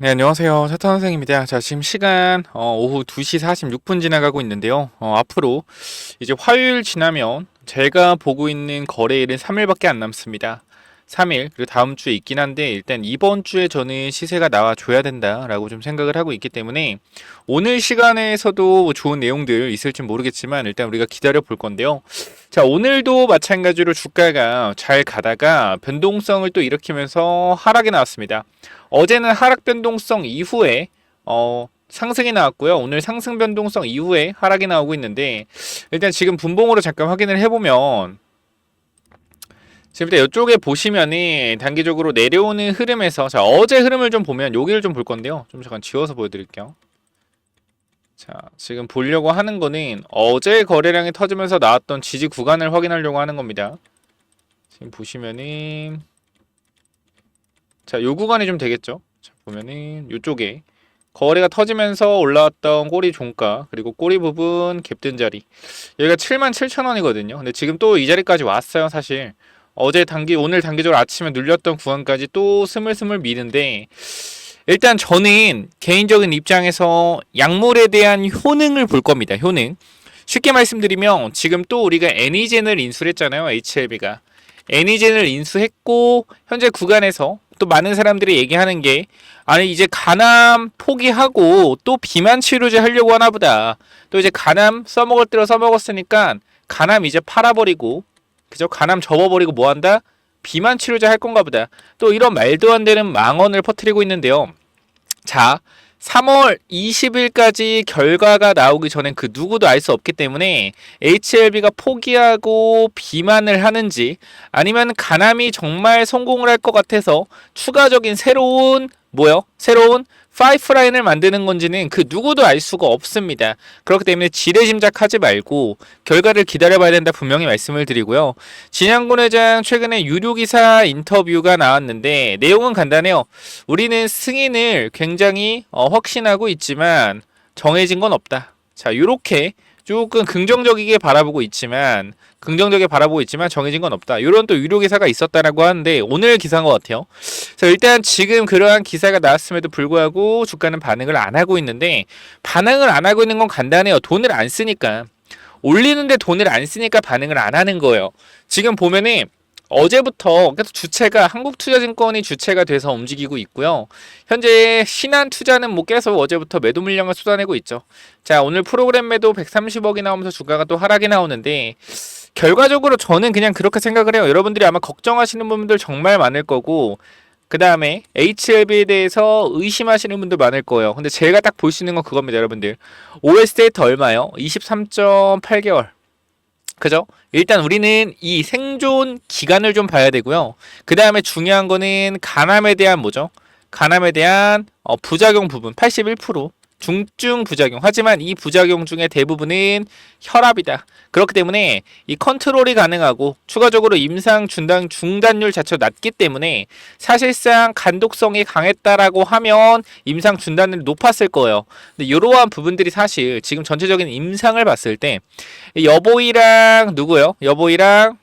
네, 안녕하세요. 세타 선생입니다. 자, 지금 시간 오후 2시 46분 지나가고 있는데요. 앞으로 이제 화요일 지나면 제가 보고 있는 거래일은 3일밖에 안 남습니다. 3일, 그리고 다음 주에 있긴 한데 일단 이번 주에 저는 시세가 나와줘야 된다라고 좀 생각을 하고 있기 때문에 오늘 시간에서도 좋은 내용들 있을지 모르겠지만 일단 우리가 기다려 볼 건데요. 자, 오늘도 마찬가지로 주가가 잘 가다가 변동성을 또 일으키면서 하락이 나왔습니다. 어제는 하락 변동성 이후에 상승이 나왔고요. 오늘 상승 변동성 이후에 하락이 나오고 있는데 일단 지금 분봉으로 잠깐 확인을 해보면 지금 일단 이쪽에 보시면은 단기적으로 내려오는 흐름에서 자 어제 흐름을 좀 보면 여기를 좀 볼 건데요. 좀 잠깐 지워서 보여드릴게요. 자 지금 보려고 하는 거는 어제 거래량이 터지면서 나왔던 지지 구간을 확인하려고 하는 겁니다. 지금 보시면은 자 요 구간이 좀 되겠죠. 자 보면은 요쪽에 거래가 터지면서 올라왔던 꼬리 종가 그리고 꼬리 부분 갭든 자리 여기가 77,000원이거든요. 근데 지금 또 이 자리까지 왔어요. 사실 어제 오늘 단기적으로 아침에 눌렸던 구간까지 또 스물스물 미는데 일단 저는 개인적인 입장에서 약물에 대한 효능을 볼 겁니다. 효능. 쉽게 말씀드리면 지금 또 우리가 애니젠을 인수를 했잖아요. HLB가. 애니젠을 인수했고 현재 구간에서 또 많은 사람들이 얘기하는 게 아니 이제 간암 포기하고 또 비만 치료제 하려고 하나 보다. 또 이제 간암 써먹을 대로 써먹었으니까 간암 이제 팔아버리고 그죠? 간암 접어버리고 뭐한다? 비만 치료제 할 건가 보다. 또 이런 말도 안 되는 망언을 퍼뜨리고 있는데요. 자, 3월 20일까지 결과가 나오기 전엔 그 누구도 알 수 없기 때문에 HLB가 포기하고 비만을 하는지 아니면 간암이 정말 성공을 할 것 같아서 추가적인 새로운 새로운 파이프라인을 만드는 건지는 그 누구도 알 수가 없습니다. 그렇기 때문에 지레짐작하지 말고 결과를 기다려봐야 된다 분명히 말씀을 드리고요. 진양군 회장 최근에 유료기사 인터뷰가 나왔는데 내용은 간단해요. 우리는 승인을 굉장히 확신하고 있지만 정해진 건 없다. 자, 요렇게 조금 긍정적이게 바라보고 있지만 정해진 건 없다. 이런 또 유료 기사가 있었다라고 하는데 오늘 기사인 것 같아요. 그래서 일단 지금 그러한 기사가 나왔음에도 불구하고 주가는 반응을 안 하고 있는데 반응을 안 하고 있는 건 간단해요. 돈을 안 쓰니까 올리는데 돈을 안 쓰니까 반응을 안 하는 거예요. 지금 보면은 어제부터 계속 주체가 한국투자증권이 주체가 돼서 움직이고 있고요. 현재 신한투자는 뭐 계속 어제부터 매도 물량을 쏟아내고 있죠. 자, 오늘 프로그램 매도 130억이 나오면서 주가가 또 하락이 나오는데 결과적으로 저는 그냥 그렇게 생각을 해요. 여러분들이 아마 걱정하시는 분들 정말 많을 거고 그 다음에 HLB에 대해서 의심하시는 분들 많을 거예요. 근데 제가 딱 볼 수 있는 건 그겁니다, 여러분들. OS 데이터 얼마요? 23.8개월. 그죠? 일단 우리는 이 생존 기간을 좀 봐야 되고요. 그 다음에 중요한 거는 간암에 대한 뭐죠? 간암에 대한 부작용 부분 81% 중증 부작용. 하지만 이 부작용 중에 대부분은 혈압이다. 그렇기 때문에 이 컨트롤이 가능하고 추가적으로 임상 중단율 자체가 낮기 때문에 사실상 간독성이 강했다라고 하면 임상 중단율이 높았을 거예요. 근데 이러한 부분들이 사실 지금 전체적인 임상을 봤을 때 여보이랑 누구요? 여보이랑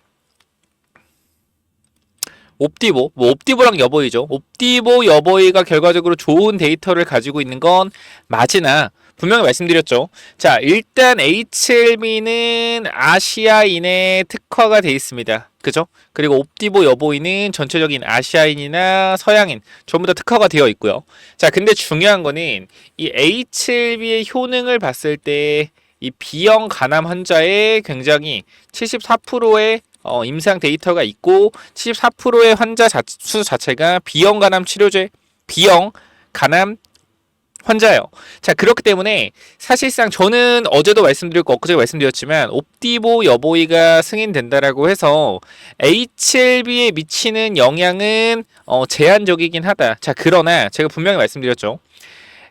옵디보, 옵디보랑 여보이죠. 옵디보, 여보이가 결과적으로 좋은 데이터를 가지고 있는 건 맞으나 분명히 말씀드렸죠. 자, 일단 HLB는 아시아인에 특화가 돼 있습니다. 그죠? 그리고 옵디보, 여보이는 전체적인 아시아인이나 서양인 전부 다 특화가 되어 있고요. 자, 근데 중요한 거는 이 HLB의 효능을 봤을 때 이 B형 간암 환자의 굉장히 74%의 임상 데이터가 있고 74%의 환자 수 자체가 B형 간암 치료제, B형 간암 환자예요. 자, 그렇기 때문에 사실상 저는 어제도 말씀드렸고 엊그제 말씀드렸지만 옵디보 여보이가 승인된다라고 해서 HLB에 미치는 영향은 제한적이긴 하다. 자, 그러나 제가 분명히 말씀드렸죠.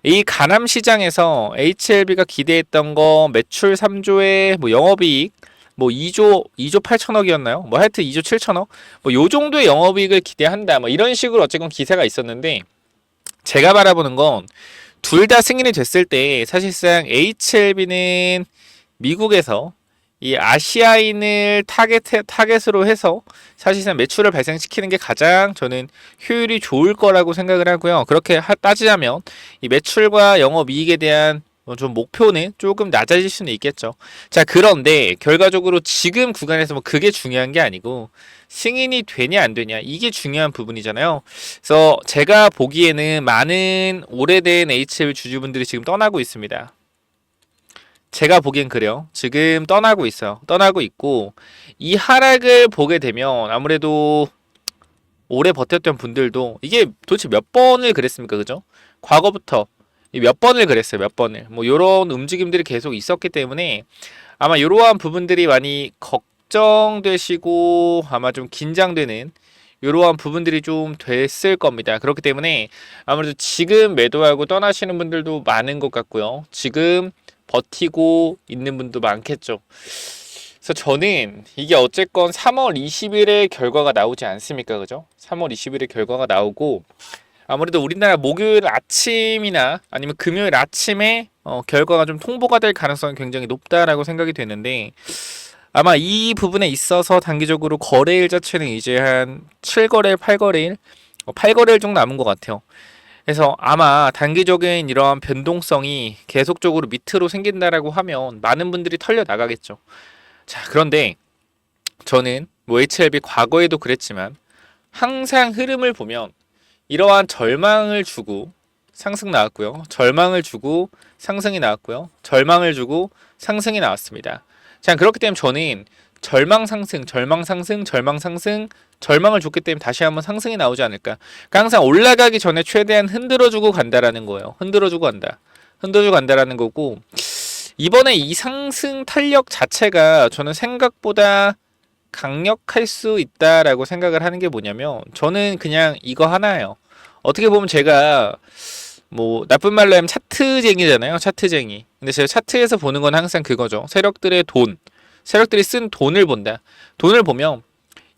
이 간암 시장에서 HLB가 기대했던 거 매출 3조에 뭐 영업이익 뭐 2조 8천억이었나요? 뭐 하여튼 2조 7천억? 뭐 요 정도의 영업이익을 기대한다. 뭐 이런 식으로 어쨌건 기사가 있었는데 제가 바라보는 건 둘 다 승인이 됐을 때 사실상 HLB는 미국에서 이 아시아인을 타겟으로 해서 사실상 매출을 발생시키는 게 가장 저는 효율이 좋을 거라고 생각을 하고요. 그렇게 따지자면 이 매출과 영업이익에 대한 좀 목표는 조금 낮아질 수는 있겠죠. 자, 그런데 결과적으로 지금 구간에서 뭐 그게 중요한 게 아니고 승인이 되냐 안 되냐 이게 중요한 부분이잖아요. 그래서 제가 보기에는 많은 오래된 HL 주주분들이 지금 떠나고 있습니다. 제가 보기엔 그래요. 지금 떠나고 있어요. 떠나고 있고 이 하락을 보게 되면 아무래도 오래 버텼던 분들도 이게 도대체 몇 번을 그랬습니까? 그죠? 과거부터 몇 번을 그랬어요. 몇 번을. 뭐 요런 움직임들이 계속 있었기 때문에 아마 이러한 부분들이 많이 걱정되시고 아마 좀 긴장되는 이러한 부분들이 좀 됐을 겁니다. 그렇기 때문에 아무래도 지금 매도하고 떠나시는 분들도 많은 것 같고요. 지금 버티고 있는 분도 많겠죠. 그래서 저는 이게 어쨌건 3월 20일에 결과가 나오지 않습니까? 그죠? 3월 20일에 결과가 나오고 아무래도 우리나라 목요일 아침이나 아니면 금요일 아침에 결과가 좀 통보가 될 가능성이 굉장히 높다라고 생각이 되는데 아마 이 부분에 있어서 단기적으로 거래일 자체는 이제 한 7거래일, 8거래일, 8거래일 정도 남은 것 같아요. 그래서 아마 단기적인 이러한 변동성이 계속적으로 밑으로 생긴다라고 하면 많은 분들이 털려 나가겠죠. 자, 그런데 저는 뭐 HLB 과거에도 그랬지만 항상 흐름을 보면 이러한 절망을 주고 상승 나왔고요. 절망을 주고 상승이 나왔고요. 절망을 주고 상승이 나왔습니다. 자, 그렇기 때문에 저는 절망 상승, 절망 상승, 절망 상승, 절망을 줬기 때문에 다시 한번 상승이 나오지 않을까. 그러니까 항상 올라가기 전에 최대한 흔들어주고 간다라는 거예요. 흔들어주고 간다. 흔들어주고 간다라는 거고 이번에 이 상승 탄력 자체가 저는 생각보다 강력할 수 있다라고 생각을 하는 게 뭐냐면 저는 그냥 이거 하나예요. 어떻게 보면 제가 뭐 나쁜 말로 하면 차트쟁이잖아요. 차트쟁이. 근데 제가 차트에서 보는 건 항상 그거죠. 세력들의 돈. 세력들이 쓴 돈을 본다. 돈을 보면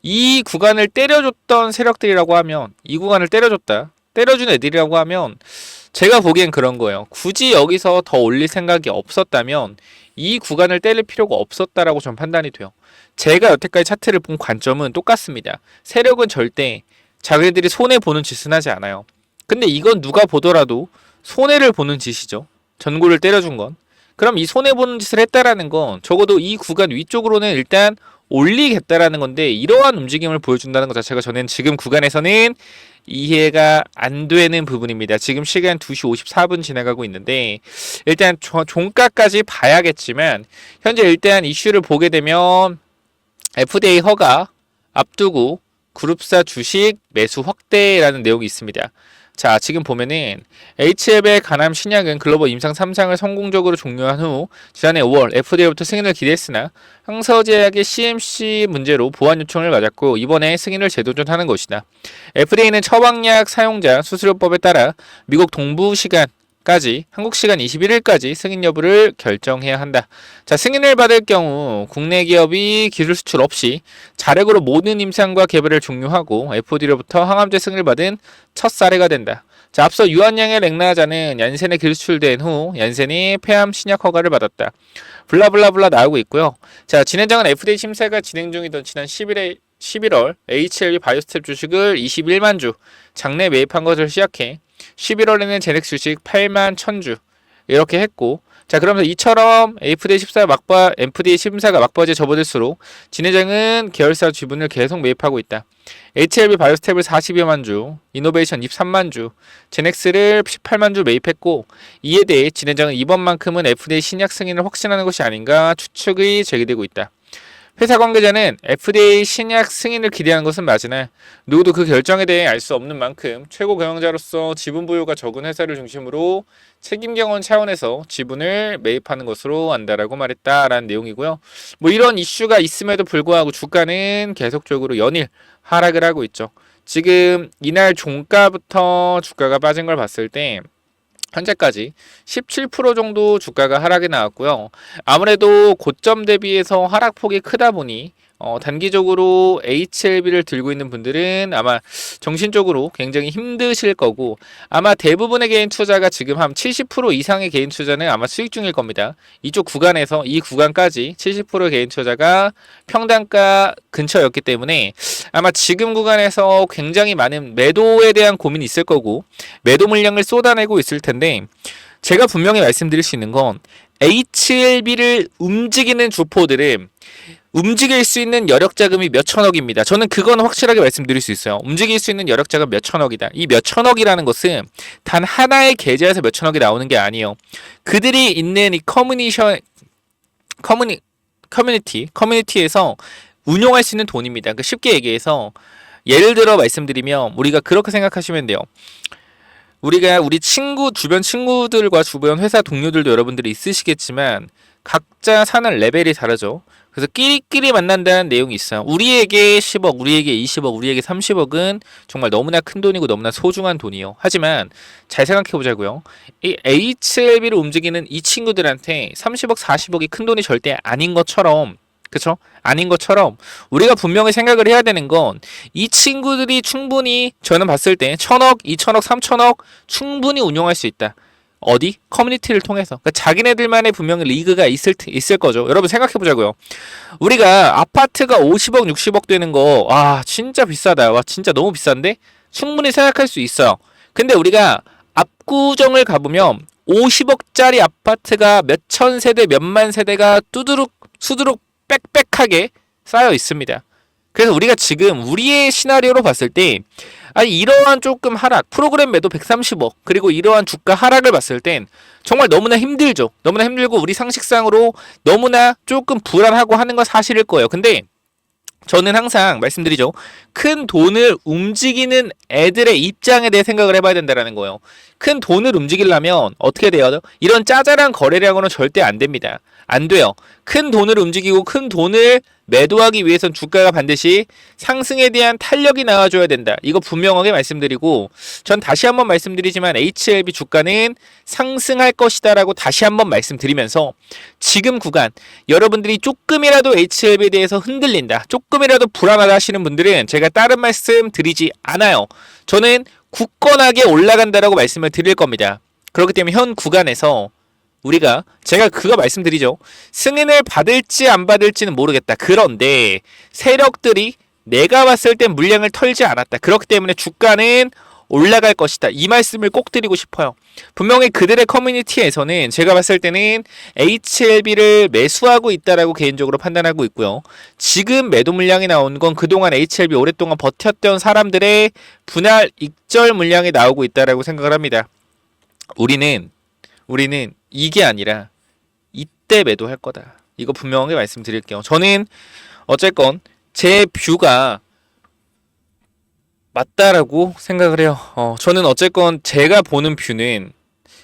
이 구간을 때려줬던 세력들이라고 하면 이 구간을 때려줬다. 때려준 애들이라고 하면 제가 보기엔 그런 거예요. 굳이 여기서 더 올릴 생각이 없었다면 이 구간을 때릴 필요가 없었다라고 전 판단이 돼요. 제가 여태까지 차트를 본 관점은 똑같습니다. 세력은 절대 자기들이 손해보는 짓은 하지 않아요. 근데 이건 누가 보더라도 손해를 보는 짓이죠. 전고를 때려준 건. 그럼 이 손해보는 짓을 했다라는 건 적어도 이 구간 위쪽으로는 일단 올리겠다라는 건데 이러한 움직임을 보여준다는 것 자체가 저는 지금 구간에서는 이해가 안 되는 부분입니다. 지금 시간 2시 54분 지나가고 있는데 일단 종가까지 봐야겠지만 현재 일단 이슈를 보게 되면 FDA 허가 앞두고 그룹사 주식 매수 확대라는 내용이 있습니다. 자, 지금 보면은 HF의 간암 신약은 글로벌 임상 3상을 성공적으로 종료한 후 지난해 5월 FDA부터 승인을 기대했으나 항서제약의 CMC 문제로 보완 요청을 받았고 이번에 승인을 재도전하는 것이다. FDA는 처방약 사용자 수수료법에 따라 미국 동부 시간까지 한국 시간 21일까지 승인 여부를 결정해야 한다. 자, 승인을 받을 경우 국내 기업이 기술 수출 없이 자력으로 모든 임상과 개발을 종료하고 FDA로부터 항암제 승인을 받은 첫 사례가 된다. 자, 앞서 유한양의 렉나자는 얀센에 기술된 후 얀센이 폐암 신약 허가를 받았다. 블라블라블라 나오고 있고요. 자, 진행장은 FDA 심사가 진행 중이던 지난 11월 HLB 바이오스텝 주식을 21만 주 장내 매입한 것을 시작해 11월에는 제넥스 주식 8만 1000주 이렇게 했고 자, 그러면서 이처럼 FDA 심사가 막바지에 접어들수록 진해장은 계열사 지분을 계속 매입하고 있다. HLB 바이오스텝을 40여만 주, 이노베이션 23만 주, 제넥스를 18만 주 매입했고 이에 대해 진해장은 이번만큼은 FDA 신약 승인을 확신하는 것이 아닌가 추측이 제기되고 있다. 회사 관계자는 FDA 신약 승인을 기대하는 것은 맞으나 누구도 그 결정에 대해 알 수 없는 만큼 최고 경영자로서 지분 보유가 적은 회사를 중심으로 책임 경원 차원에서 지분을 매입하는 것으로 안다라고 말했다라는 내용이고요. 뭐 이런 이슈가 있음에도 불구하고 주가는 계속적으로 연일 하락을 하고 있죠. 지금 이날 종가부터 주가가 빠진 걸 봤을 때 현재까지 17% 정도 주가가 하락이 나왔고요. 아무래도 고점 대비해서 하락폭이 크다 보니 단기적으로 HLB를 들고 있는 분들은 아마 정신적으로 굉장히 힘드실 거고, 아마 대부분의 개인 투자가 지금 한 70% 이상의 개인 투자는 아마 수익 중일 겁니다. 이쪽 구간에서 이 구간까지 70%의 개인 투자가 평단가 근처였기 때문에 아마 지금 구간에서 굉장히 많은 매도에 대한 고민이 있을 거고, 매도 물량을 쏟아내고 있을 텐데, 제가 분명히 말씀드릴 수 있는 건 HLB를 움직이는 주포들은 움직일 수 있는 여력 자금이 몇 천억입니다. 저는 그건 확실하게 말씀드릴 수 있어요. 움직일 수 있는 여력 자금 몇 천억이다. 이 몇 천억이라는 것은 단 하나의 계좌에서 몇 천억이 나오는 게 아니에요. 그들이 있는 이 커뮤니티에서 운용할 수 있는 돈입니다. 그러니까 쉽게 얘기해서 예를 들어 말씀드리면 우리가 그렇게 생각하시면 돼요. 우리가 우리 주변 친구들과 주변 회사 동료들도 여러분들이 있으시겠지만 각자 사는 레벨이 다르죠. 그래서 끼리끼리 만난다는 내용이 있어요. 우리에게 10억, 우리에게 20억, 우리에게 30억은 정말 너무나 큰 돈이고 너무나 소중한 돈이에요. 하지만 잘 생각해 보자고요. 이 HLB를 움직이는 이 친구들한테 30억, 40억이 큰 돈이 절대 아닌 것처럼, 그쵸? 아닌 것처럼 우리가 분명히 생각을 해야 되는 건 이 친구들이 충분히 저는 봤을 때 1000억, 2000억, 3000억 충분히 운용할 수 있다. 어디? 커뮤니티를 통해서. 그러니까 자기네들만의 분명히 리그가 있을 거죠. 여러분 생각해 보자고요. 우리가 아파트가 50억, 60억 되는 거, 와, 진짜 비싸다. 와, 진짜 너무 비싼데? 충분히 생각할 수 있어요. 근데 우리가 압구정을 가보면 50억짜리 아파트가 몇천 세대, 몇만 세대가 수두룩 빽빽하게 쌓여 있습니다. 그래서 우리가 지금 우리의 시나리오로 봤을 때 이러한 조금 하락, 프로그램 매도 130억, 그리고 이러한 주가 하락을 봤을 땐 정말 너무나 힘들죠. 너무나 힘들고 우리 상식상으로 너무나 조금 불안하고 하는 건 사실일 거예요. 근데 저는 항상 말씀드리죠. 큰 돈을 움직이는 애들의 입장에 대해 생각을 해봐야 된다는 거예요. 큰 돈을 움직이려면 어떻게 돼요? 이런 짜잘한 거래량으로는 절대 안 됩니다. 안 돼요. 큰 돈을 움직이고 큰 돈을 매도하기 위해선 주가가 반드시 상승에 대한 탄력이 나와줘야 된다. 이거 분명하게 말씀드리고, 전 다시 한번 말씀드리지만 HLB 주가는 상승할 것이다 라고 다시 한번 말씀드리면서, 지금 구간 여러분들이 조금이라도 HLB에 대해서 흔들린다, 조금이라도 불안하다 하시는 분들은 제가 다른 말씀 드리지 않아요. 저는 굳건하게 올라간다라고 말씀을 드릴 겁니다. 그렇기 때문에 현 구간에서 제가 그거 말씀드리죠. 승인을 받을지 안 받을지는 모르겠다. 그런데 세력들이 내가 봤을 땐 물량을 털지 않았다. 그렇기 때문에 주가는 올라갈 것이다. 이 말씀을 꼭 드리고 싶어요. 분명히 그들의 커뮤니티에서는 제가 봤을 때는 HLB를 매수하고 있다라고 개인적으로 판단하고 있고요. 지금 매도 물량이 나온 건 그동안 HLB 오랫동안 버텼던 사람들의 분할 익절 물량이 나오고 있다라고 생각을 합니다. 우리는 이게 아니라 이때 매도할 거다. 이거 분명하게 말씀드릴게요. 저는 어쨌건 제 뷰가 맞다라고 생각을 해요. 저는 어쨌건 제가 보는 뷰는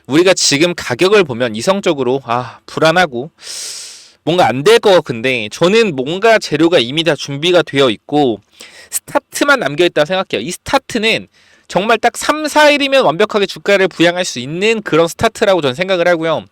우리가 지금 가격을 보면 이성적으로 불안하고 뭔가 안 될 것 같은데, 저는 뭔가 재료가 이미 다 준비가 되어 있고 스타트만 남겨있다 생각해요. 이 스타트는 정말 딱 3, 4일이면 완벽하게 주가를 부양할 수 있는 그런 스타트라고 저는 생각을 하고요.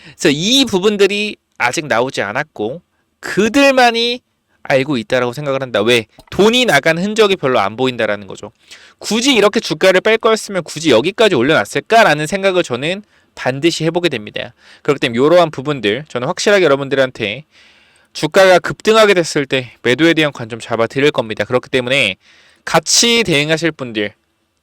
그래서 이 부분들이 아직 나오지 않았고 그들만이 알고 있다라고 생각을 한다. 왜? 돈이 나간 흔적이 별로 안 보인다라는 거죠. 굳이 이렇게 주가를 뺄 거였으면 굳이 여기까지 올려놨을까라는 생각을 저는 반드시 해보게 됩니다. 그렇기 때문에 이러한 부분들 저는 확실하게 여러분들한테 주가가 급등하게 됐을 때 매도에 대한 관점 잡아 드릴 겁니다. 그렇기 때문에 같이 대응하실 분들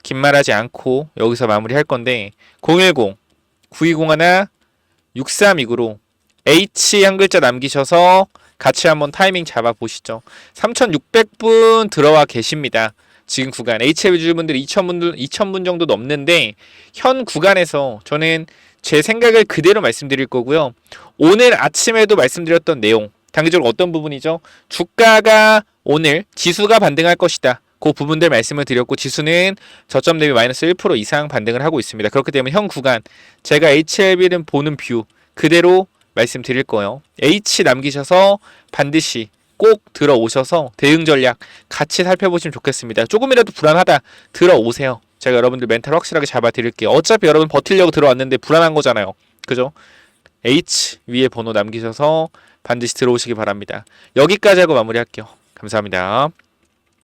긴 말하지 않고 여기서 마무리할 건데, 010-9201-6329로 H 한 글자 남기셔서 같이 한번 타이밍 잡아 보시죠. 3,600분 들어와 계십니다. 지금 구간 HLB 주주분들이 2,000분 정도 넘는데, 현 구간에서 저는 제 생각을 그대로 말씀드릴 거고요. 오늘 아침에도 말씀드렸던 내용, 단기적으로 어떤 부분이죠? 주가가 오늘 지수가 반등할 것이다. 그 부분들 말씀을 드렸고, 지수는 저점 대비 마이너스 1% 이상 반등을 하고 있습니다. 그렇기 때문에 현 구간 제가 HLB를 보는 뷰 그대로 말씀드릴 거예요. H 남기셔서 반드시 꼭 들어오셔서 대응 전략 같이 살펴보시면 좋겠습니다. 조금이라도 불안하다 들어오세요. 제가 여러분들 멘탈 확실하게 잡아 드릴게요. 어차피 여러분 버티려고 들어왔는데 불안한 거잖아요. 그죠? H 위에 번호 남기셔서 반드시 들어오시기 바랍니다. 여기까지 하고 마무리할게요. 감사합니다.